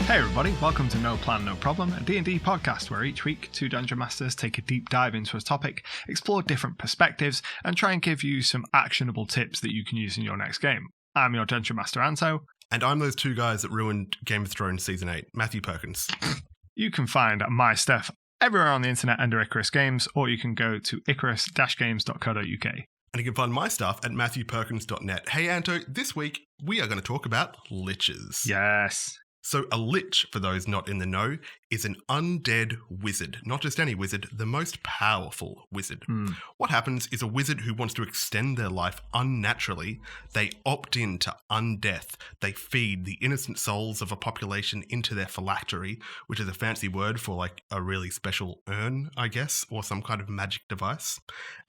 Hey everybody, welcome to No Plan, No Problem, a D&D podcast where each week two Dungeon Masters take a deep dive into a topic, explore different perspectives, and try and give you some actionable tips that you can use in your next game. I'm your Dungeon Master Anto. And I'm those two guys that ruined Game of Thrones Season 8, Matthew Perkins. You can find my stuff everywhere on the internet under Icarus Games, or you can go to icarus-games.co.uk. And you can find my stuff at matthewperkins.net. Hey Anto, this week we are going to talk about liches. Yes. So a lich, for those not in the know, is an undead wizard. Not just any wizard, the most powerful wizard. What happens is a wizard who wants to extend their life unnaturally, they opt in to undeath. They feed the innocent souls of a population into their phylactery, which is a fancy word for like a really special urn, I guess, or some kind of magic device.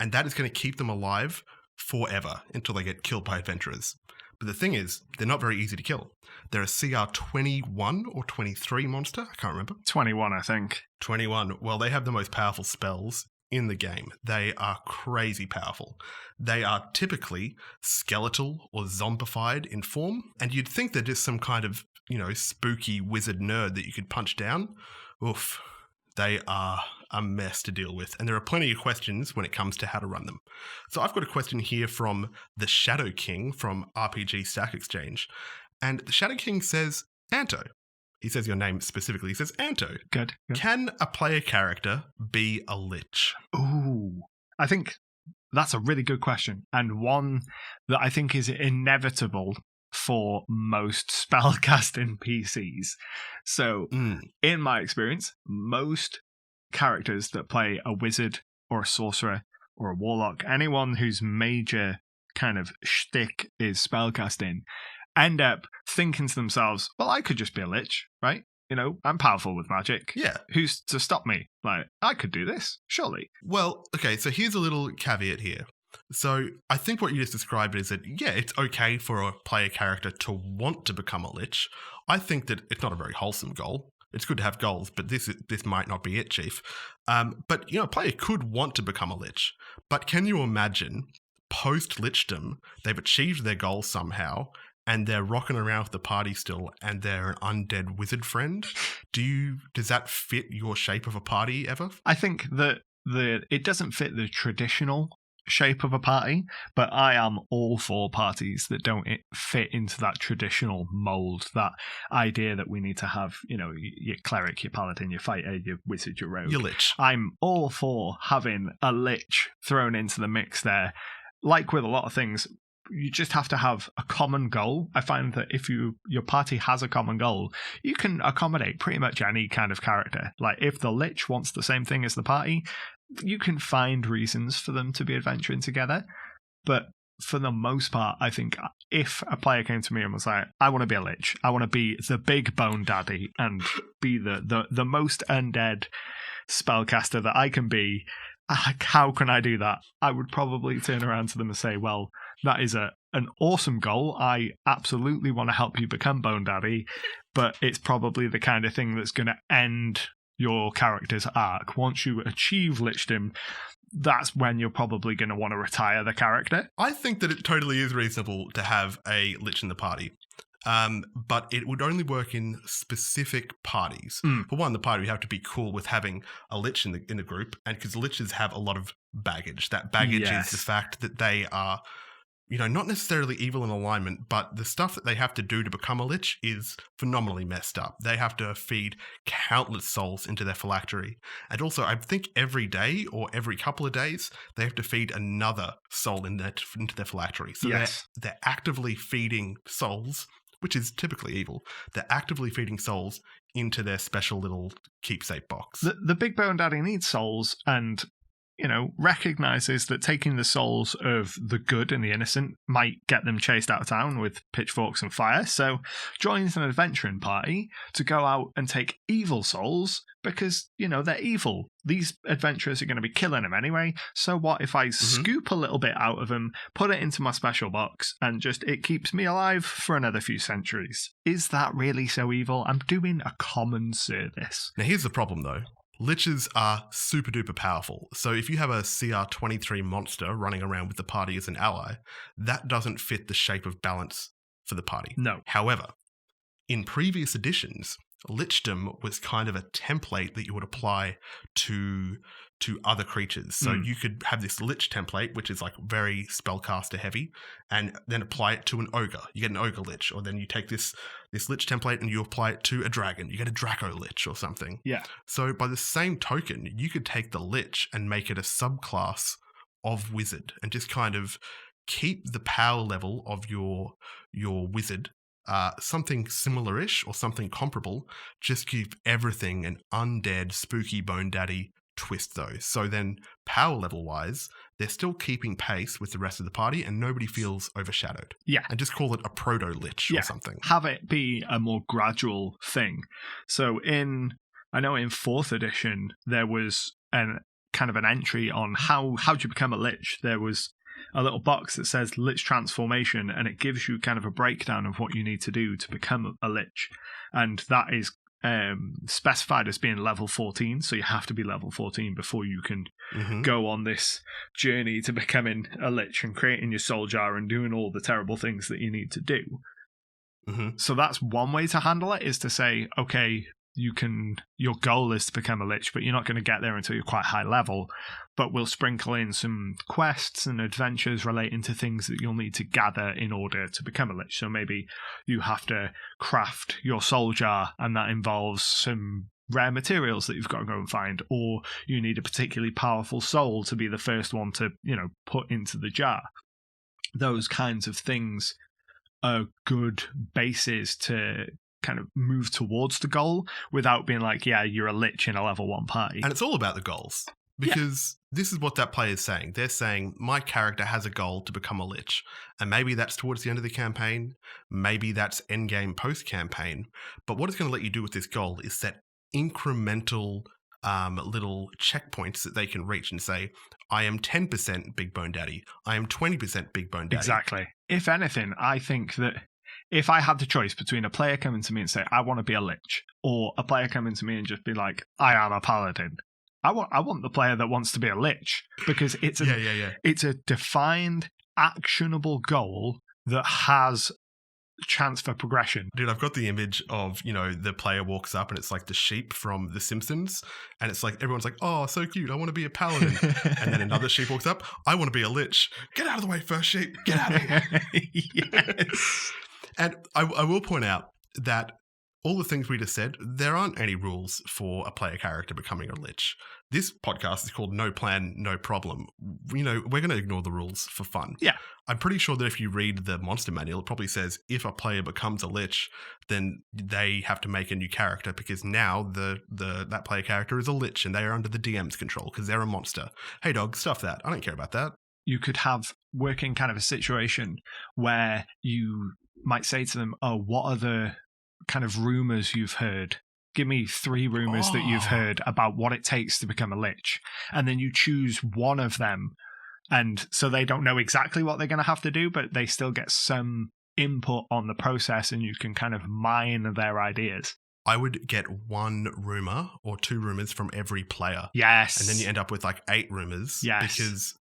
And that is going to keep them alive forever until they get killed by adventurers. But the thing is, they're not very easy to kill. They're a CR 21 or 23 monster. I can't remember. 21, I think. 21. Well, they have the most powerful spells in the game. They are crazy powerful. They are typically skeletal or zombified in form. And you'd think they're just some kind of, spooky wizard nerd that you could punch down. Oof. They are a mess to deal with. And there are plenty of questions when it comes to how to run them. So I've got a question here from the Shadow King from RPG Stack Exchange. And the Shadow King says, Anto. He says your name specifically. He says, Anto. Good. Can a player character be a lich? Ooh. I think that's a really good question. And one that I think is inevitable for most spellcasting PCs. So, in my experience, most characters that play a wizard or a sorcerer or a warlock, anyone whose major kind of shtick is spellcasting, end up thinking to themselves, well, I could just be a lich, right? I'm powerful with magic. Yeah. Who's to stop me? Like, I could do this, surely. Well, okay, so here's a little caveat here. So I think what you just described is that, yeah, it's okay for a player character to want to become a lich. I think that it's not a very wholesome goal. It's good to have goals, but this might not be it, Chief. But, a player could want to become a lich. But can you imagine, post-lichdom, they've achieved their goal somehow, and they're rocking around with the party still, and they're an undead wizard friend? Does that fit your shape of a party ever? I think that it doesn't fit the traditional shape of a party, but I am all for parties that don't fit into that traditional mold, that idea that we need to have, your cleric, your paladin, your fighter, your wizard, your rogue. Your lich. I'm all for having a lich thrown into the mix there. Like with a lot of things, you just have to have a common goal. I find that if your party has a common goal, you can accommodate pretty much any kind of character. Like if the lich wants the same thing as the party, you can find reasons for them to be adventuring together. But for the most part, I think if a player came to me and was like, I want to be a lich, I want to be the big bone daddy and be the most undead spellcaster that I can be, how can I do that? I would probably turn around to them and say, well, that is an awesome goal. I absolutely want to help you become Bone Daddy, but it's probably the kind of thing that's going to end your character's arc. Once you achieve lichdom, that's when you're probably going to want to retire the character. I think that it totally is reasonable to have a lich in the party. But it would only work in specific parties. For one, the party would have to be cool with having a lich in the group, and because liches have a lot of baggage. That baggage is the fact that they are, not necessarily evil in alignment, but the stuff that they have to do to become a lich is phenomenally messed up. They have to feed countless souls into their phylactery. And also, I think every day or every couple of days, they have to feed another soul into their phylactery. So they're actively feeding souls, which is typically evil. They're actively feeding souls into their special little keepsake box. The big bone daddy needs souls, and recognizes that taking the souls of the good and the innocent might get them chased out of town with pitchforks and fire, so joins an adventuring party to go out and take evil souls because, they're evil. These adventurers are going to be killing them anyway, so what if I scoop a little bit out of them, put it into my special box, and it keeps me alive for another few centuries? Is that really so evil? I'm doing a common service. Now here's the problem though. Liches are super duper powerful, so if you have a CR 23 monster running around with the party as an ally, that doesn't fit the shape of balance for the party. No. However, in previous editions, lichdom was kind of a template that you would apply to other creatures. So you could have this lich template, which is like very spellcaster heavy, and then apply it to an ogre. You get an ogre lich, or then you take this lich template and you apply it to a dragon. You get a Draco lich or something. Yeah. So by the same token, you could take the lich and make it a subclass of wizard and just kind of keep the power level of your wizard something similar-ish or something comparable. Just keep everything an undead, spooky Bone Daddy twist, though. So then, power level-wise, they're still keeping pace with the rest of the party and nobody feels overshadowed. Yeah. And just call it a proto-lich or something. Have it be a more gradual thing. So I know in 4th edition, there was an entry on how do you become a lich. There was a little box that says lich transformation, and it gives you kind of a breakdown of what you need to do to become a lich. And that is specified as being level 14, so you have to be level 14 before you can go on this journey to becoming a lich and creating your soul jar and doing all the terrible things that you need to do. So that's one way to handle it, is to say, okay, your goal is to become a lich, but you're not going to get there until you're quite high level, but we'll sprinkle in some quests and adventures relating to things that you'll need to gather in order to become a lich. So maybe you have to craft your soul jar, and that involves some rare materials that you've got to go and find, or you need a particularly powerful soul to be the first one to, put into the jar. Those kinds of things are good bases to kind of move towards the goal without being like, yeah, you're a lich in a level 1 party. And it's all about the goals, because this is what that player is saying. They're saying, my character has a goal to become a lich, and maybe that's towards the end of the campaign, maybe that's endgame post-campaign, but what it's going to let you do with this goal is set incremental little checkpoints that they can reach and say, I am 10% Big Bone Daddy, I am 20% Big Bone Daddy. Exactly. If anything, I think that if I had the choice between a player coming to me and say, I want to be a lich, or a player coming to me and just be like, I am a paladin, I want the player that wants to be a lich, because it's it's a defined, actionable goal that has chance for progression. Dude, I've got the image of, the player walks up and it's like the sheep from The Simpsons, and it's like everyone's like, oh, so cute, I want to be a paladin. And then another sheep walks up, I want to be a lich. Get out of the way first, sheep. Get out of here. Yes. And I will point out that all the things we just said, there aren't any rules for a player character becoming a lich. This podcast is called No Plan, No Problem. We're going to ignore the rules for fun. Yeah. I'm pretty sure that if you read the monster manual, it probably says if a player becomes a lich, then they have to make a new character, because now that player character is a lich and they are under the DM's control because they're a monster. Hey, dog, stuff that. I don't care about that. You could have working kind of a situation where you might say to them, oh, what are the kind of rumors you've heard? Give me 3 rumors that you've heard about what it takes to become a lich. And then you choose one of them. And so they don't know exactly what they're going to have to do, but they still get some input on the process, and you can kind of mine their ideas. I would get 1 rumor or 2 rumors from every player. Yes. And then you end up with like 8 rumors. Yes. Because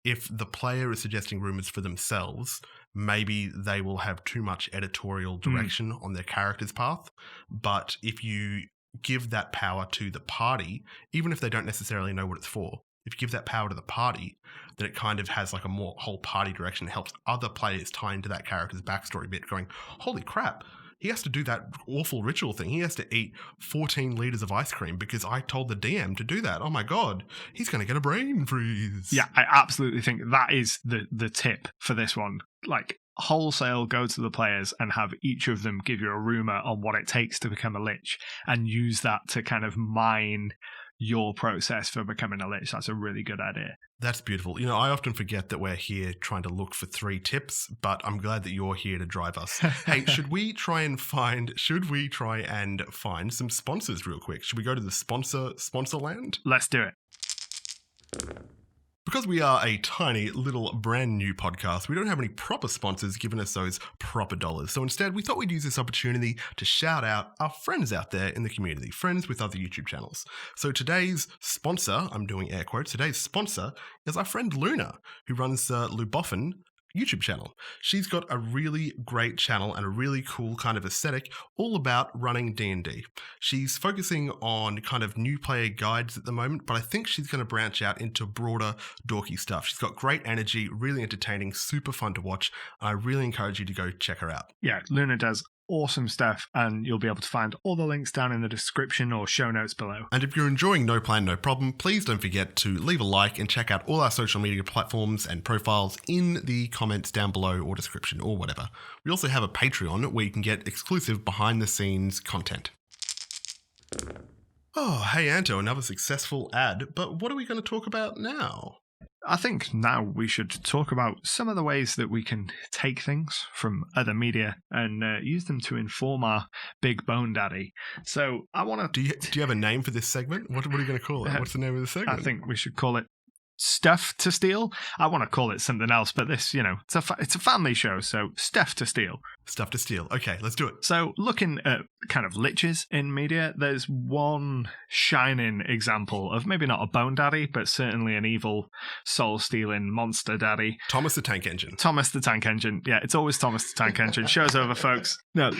if the player is suggesting rumors for themselves, maybe they will have too much editorial direction on their character's path. But if you give that power to the party, even if they don't necessarily know what it's for, if you give that power to the party, then it kind of has like a more whole party direction. It helps other players tie into that character's backstory a bit, going, holy crap, he has to do that awful ritual thing. He has to eat 14 liters of ice cream because I told the DM to do that. Oh my God, he's going to get a brain freeze. Yeah, I absolutely think that is the tip for this one. Like, wholesale go to the players and have each of them give you a rumor on what it takes to become a lich, and use that to kind of mine your process for becoming a lich. That's a really good idea. That's beautiful. I often forget that we're here trying to look for 3 tips, but I'm glad that you're here to drive us. Hey, should we try and find some sponsors real quick? Should we go to the sponsor land? Let's do it. Because we are a tiny little brand new podcast, we don't have any proper sponsors giving us those proper dollars. So instead, we thought we'd use this opportunity to shout out our friends out there in the community, friends with other YouTube channels. So today's sponsor, I'm doing air quotes, today's sponsor is our friend Luna, who runs Luboffen YouTube channel. She's got a really great channel and a really cool kind of aesthetic all about running D&D. She's focusing on kind of new player guides at the moment, but I think she's going to branch out into broader dorky stuff. She's got great energy, really entertaining, super fun to watch. I really encourage you to go check her out. Yeah, Luna does awesome stuff, and you'll be able to find all the links down in the description or show notes below. And if you're enjoying No Plan, No Problem, please don't forget to leave a like and check out all our social media platforms and profiles in the comments down below or description or whatever. We also have a Patreon where you can get exclusive behind-the-scenes content. Oh, hey Anto, another successful ad, but what are we going to talk about now? I think now we should talk about some of the ways that we can take things from other media and use them to inform our big bone daddy. So I want to... Do you have a name for this segment? What are you going to call it? What's the name of the segment? I think we should call it Stuff to Steal. I want to call it something else, but this, it's a family show, so Stuff to Steal. Stuff to Steal. Okay, let's do it. So looking at kind of liches in media, there's one shining example of maybe not a bone daddy, but certainly an evil soul-stealing monster daddy. Thomas the Tank Engine. Thomas the Tank Engine. Yeah, it's always Thomas the Tank Engine. Show's over, folks. No.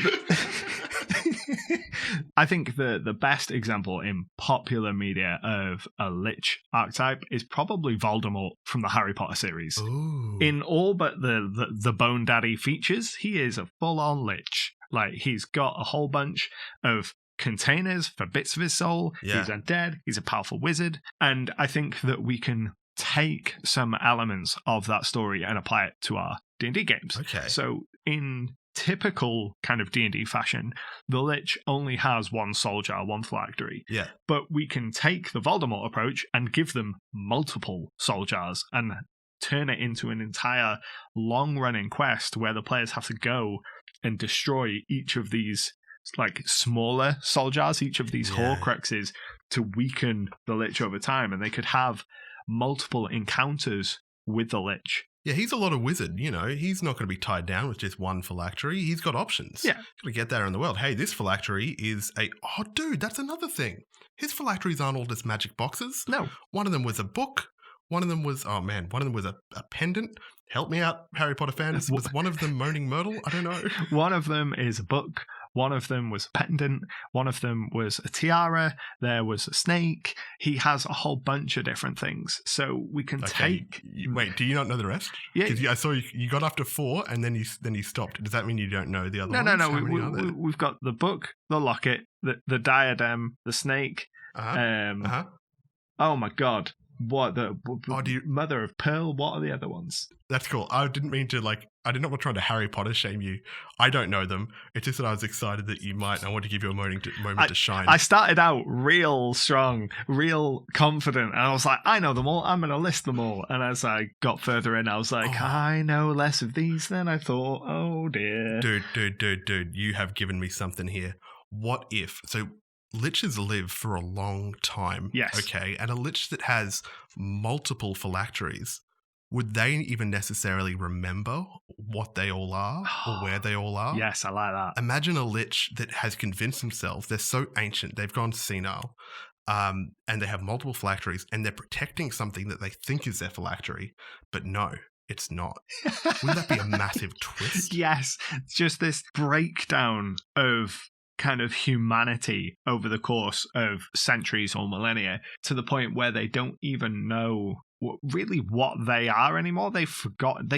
I think the best example in popular media of a lich archetype is probably Voldemort from the Harry Potter series. Ooh. In all but the Bone Daddy features, he is a full-on lich. Like, he's got a whole bunch of containers for bits of his soul. Yeah. He's undead. He's a powerful wizard. And I think that we can take some elements of that story and apply it to our D&D games. Okay. So in typical kind of D&D fashion, the Lich only has one soul jar, one phylactery. Yeah. But we can take the Voldemort approach and give them multiple soul jars and turn it into an entire long-running quest where the players have to go and destroy each of these like smaller soul jars, each of these Horcruxes, to weaken the Lich over time. And they could have multiple encounters with the Lich. Yeah, he's a lot of wizard, He's not going to be tied down with just one phylactery. He's got options. Yeah. Got to get there in the world. Hey, this phylactery is Oh, dude, that's another thing. His phylacteries aren't all just magic boxes. No. One of them was a book. One of them was, one of them was a pendant. Help me out, Harry Potter fans. Was one of them Moaning Myrtle? I don't know. One of them is a book. One of them was a pendant. One of them was a tiara. There was a snake. He has a whole bunch of different things. So we can take... Wait, do you not know the rest? Yeah. Because I saw you got up to 4 and then you stopped. Does that mean you don't know the other ones? No. We've got the book, the locket, the diadem, the snake. Oh my God. What Mother of Pearl? What are the other ones? That's cool. I didn't mean to I did not want to try to Harry Potter shame you. I don't know them. It's just that I was excited that you might. And I want to give you a moment to shine. I started out real strong, real confident, and I was like, I know them all. I'm going to list them all. And as I got further in, I was like, I know less of these than I thought. Oh dear. Dude, you have given me something here. What if? So liches live for a long time. Yes. Okay. And a lich that has multiple phylacteries, would they even necessarily remember what they all are or where they all are? Yes, I like that. Imagine a lich that has convinced themselves they're so ancient, they've gone senile, and they have multiple phylacteries, and they're protecting something that they think is their phylactery, but no, it's not. Wouldn't that be a massive twist? Yes. Just this breakdown of kind of humanity over the course of centuries or millennia to the point where they don't even know really what they are anymore. They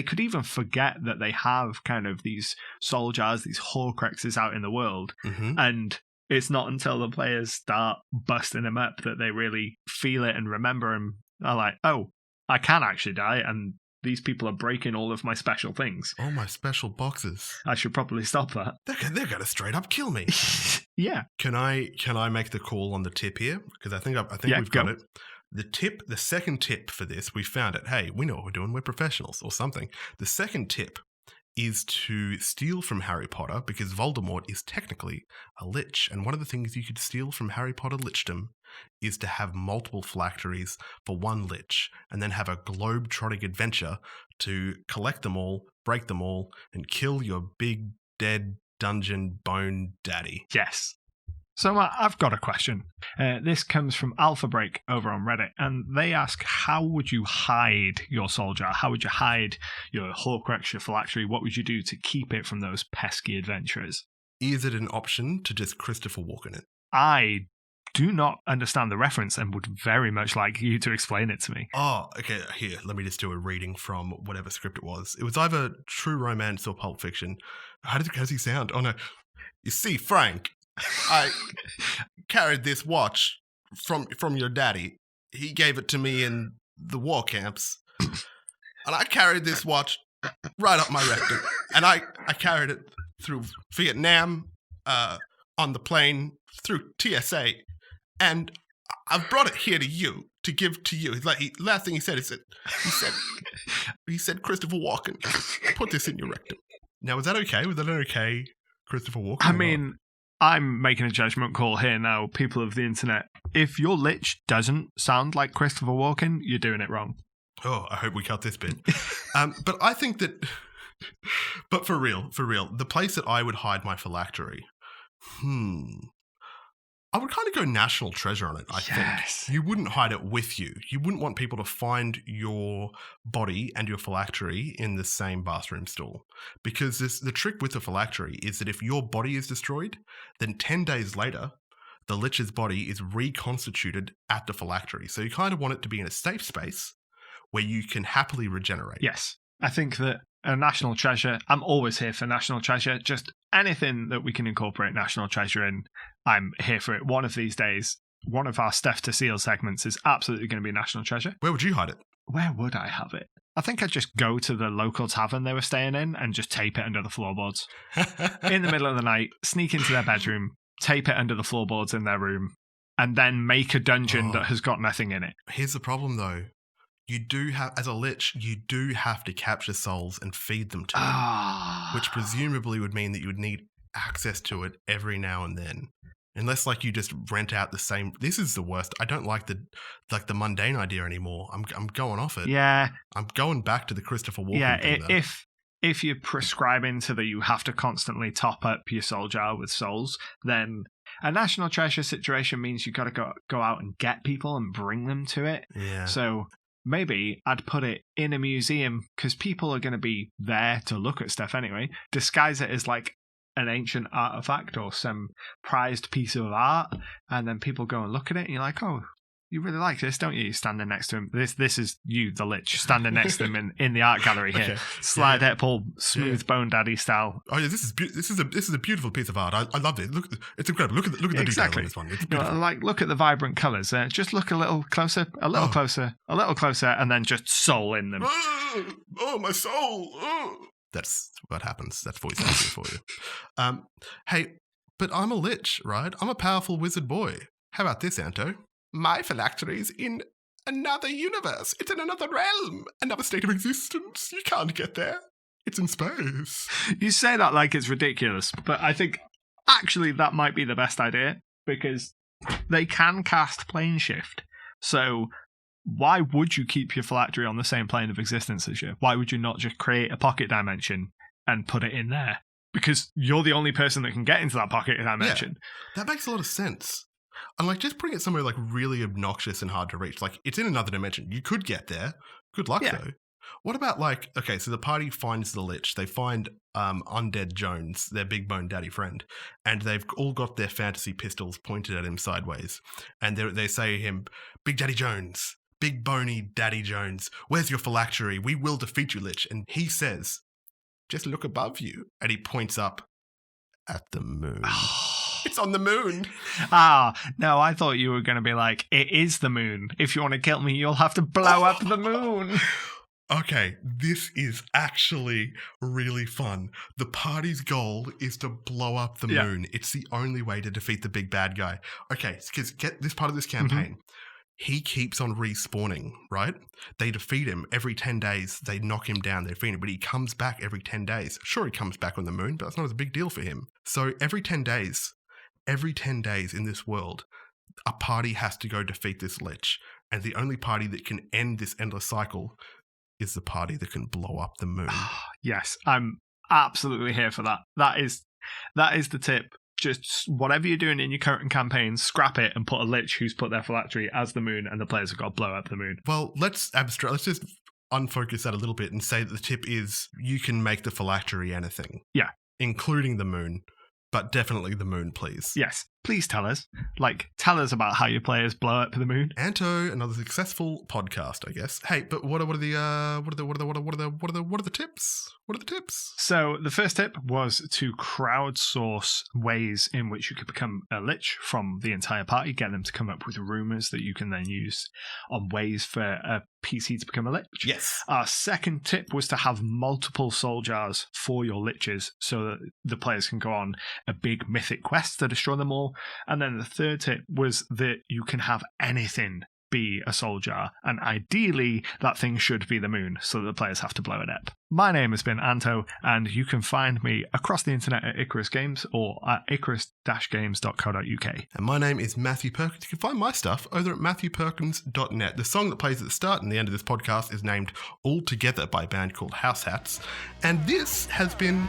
could even forget that they have kind of these soul jars, these Horcruxes out in the world. Mm-hmm. And it's not until the players start busting them up that they really feel it and remember and are like, oh, I can actually die, and these people are breaking all of my special things. All my special boxes. I should probably stop that. They're going to straight up kill me. Yeah. Can I make the call on the tip here? Because I think we've got it. The second tip for this, we found it. Hey, we know what we're doing. We're professionals or something. The second tip is to steal from Harry Potter, because Voldemort is technically a lich. And one of the things you could steal from Harry Potter lichdom is to have multiple phylacteries for one lich, and then have a globe-trotting adventure to collect them all, break them all, and kill your big, dead, dungeon bone daddy. Yes. So I've got a question. This comes from Alpha Break over on Reddit, and they ask, how would you hide your soul jar? How would you hide your Horcrux, your phylactery? What would you do to keep it from those pesky adventurers? Is it an option to just Christopher Walken it? I do not understand the reference and would very much like you to explain it to me. Oh, okay. Here, let me just do a reading from whatever script it was. It was either true romance or Pulp Fiction. How does he sound? Oh, no. You see, Frank, I carried this watch from your daddy. He gave it to me in the war camps. And I carried this watch right up my rectum. And I carried it through Vietnam, on the plane, through TSA. And I've brought it here to you, to give to you. Last thing he said, he said, Christopher Walken, put this in your rectum. Now, was that okay? Was that an okay Christopher Walken? I mean, I'm making a judgment call here now, people of the internet. If your lich doesn't sound like Christopher Walken, you're doing it wrong. Oh, I hope we cut this bit. But I think that, but for real, the place that I would hide my phylactery, I would kind of go national treasure on it, I think. You wouldn't hide it with you. You wouldn't want people to find your body and your phylactery in the same bathroom stall. Because the trick with the phylactery is that if your body is destroyed, then 10 days later, the lich's body is reconstituted at the phylactery. So you kind of want it to be in a safe space where you can happily regenerate. Yes. I think that a national treasure, I'm always here for national treasure. Just anything that we can incorporate national treasure in, I'm here for it. One of these days, one of our Stuff to Seal segments is absolutely going to be national treasure. Where would you hide it? Where would I have it? I think I'd just go to the local tavern they were staying in and just tape it under the floorboards. In the middle of the night, sneak into their bedroom, tape it under the floorboards in their room, and then make a dungeon that has got nothing in it. Here's the problem, though. You do have, as a lich, you do have to capture souls and feed them to it, which presumably would mean that you would need access to it every now and then. Unless, like, you just rent out the same. This is the worst. I don't like the mundane idea anymore. I'm going off it. Yeah, I'm going back to the Christopher Walken thing. Yeah, if you're prescribing to that, you have to constantly top up your soul jar with souls. Then a national treasure situation means you got to go out and get people and bring them to it. Yeah. So maybe I'd put it in a museum because people are going to be there to look at stuff anyway. Disguise it as like an ancient artifact or some prized piece of art, and then people go and look at it and you're like, oh, you really like this, don't you? You're standing next to him. This is you, the lich, standing next to him in the art gallery here. Okay. Slide it, pull, smooth bone daddy style. Oh yeah, this is a beautiful piece of art. I love it. Look, it's incredible. Look at the detail on this one. It's beautiful. Look at the vibrant colours. Just look a little closer, a little closer, and then just soul in them. Oh, my soul. Oh. That's what happens. That's voice acting for you. Hey, but I'm a lich, right? I'm a powerful wizard boy. How about this, Anto? My phylactery's in another universe. It's in another realm, another state of existence. You can't get there. It's in space. You say that like it's ridiculous, but I think actually that might be the best idea because they can cast plane shift. So why would you keep your phylactery on the same plane of existence as you? Why would you not just create a pocket dimension and put it in there? Because you're the only person that can get into that pocket dimension. Yeah, that makes a lot of sense. And like just putting it somewhere like really obnoxious and hard to reach. Like it's in another dimension. You could get there. Good luck though. What about like, okay, so the party finds the lich. They find Undead Jones, their big bone daddy friend, and they've all got their fantasy pistols pointed at him sideways. And they say to him, Big Daddy Jones, Big Bony Daddy Jones, where's your phylactery? We will defeat you, lich. And he says, just look above you. And he points up at the moon. It's on the moon. No, I thought you were going to be like, it is the moon. If you want to kill me, you'll have to blow up the moon. Okay, this is actually really fun. The party's goal is to blow up the moon. It's the only way to defeat the big bad guy. Okay, because get this part of this campaign. He keeps on respawning, right? They defeat him every 10 days. They knock him down, they defeat him, but he comes back every 10 days. Sure, he comes back on the moon, but that's not as a big deal for him. So every 10 days in this world, a party has to go defeat this lich. And the only party that can end this endless cycle is the party that can blow up the moon. Yes, I'm absolutely here for that. That is the tip. just whatever you're doing in your current campaign, scrap it and put a lich who's put their phylactery as the moon, and the players have got to blow up the moon. Well, let's just unfocus that a little bit and say that the tip is you can make the phylactery anything. Yeah. Including the moon, but definitely the moon, please. Yes. Please tell us. Tell us about how your players blow up the moon. Anto, another successful podcast, I guess. Hey, but what are the tips? What are the tips? So the first tip was to crowdsource ways in which you could become a lich from the entire party. Get them to come up with rumors that you can then use on ways for a PC to become a lich. Yes. Our second tip was to have multiple soul jars for your liches so that the players can go on a big mythic quest to destroy them all. And then the third tip was that you can have anything be a soul jar, and ideally that thing should be the moon, so that the players have to blow it up. My name has been Anto, and you can find me across the internet at Icarus Games or at icarus-games.co.uk. And my name is Matthew Perkins. You can find my stuff over at matthewperkins.net. The song that plays at the start and the end of this podcast is named All Together by a band called House Hats. And this has been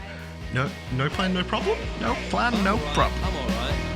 No Plan, No Problem? No Plan, No Problem. I'm alright.